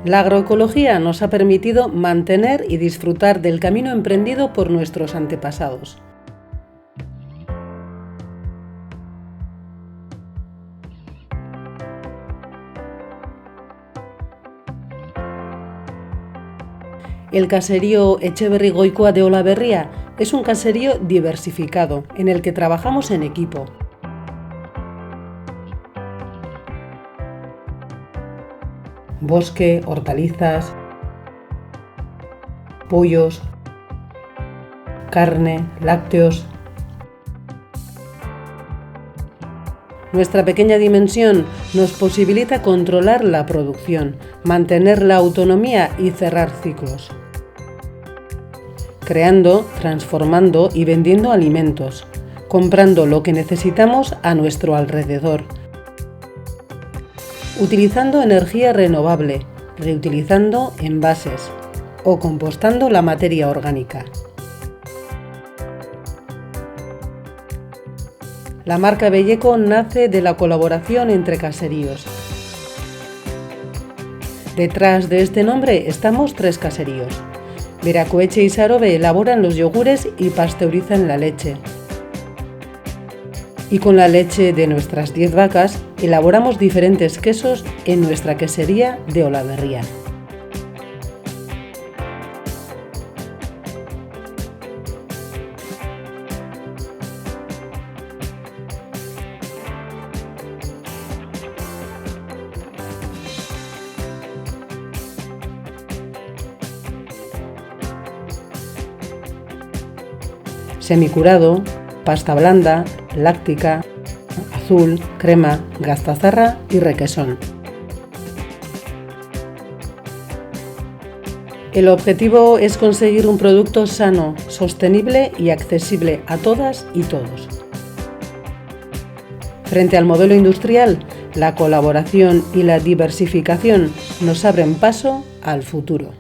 La agroecología nos ha permitido mantener y disfrutar del camino emprendido por nuestros antepasados. El caserío Etxeberri Goikoa de Olaberria es un caserío diversificado en el que trabajamos en equipo. Bosque, hortalizas, pollos, carne, lácteos. Nuestra pequeña dimensión nos posibilita controlar la producción, mantener la autonomía y cerrar ciclos. Creando, transformando y vendiendo alimentos, comprando lo que necesitamos a nuestro alrededor. Utilizando energía renovable, reutilizando envases o compostando la materia orgánica. La marca Belleco nace de la colaboración entre caseríos. Detrás de este nombre estamos 3 caseríos. Beracoetxe y Sarobe elaboran los yogures y pasteurizan la leche. Y con la leche de nuestras 10 vacas elaboramos diferentes quesos en nuestra quesería de Olaberria. Semicurado, pasta blanda, láctica, azul, crema, gaztazarra y requesón. El objetivo es conseguir un producto sano, sostenible y accesible a todas y todos. Frente al modelo industrial, la colaboración y la diversificación nos abren paso al futuro.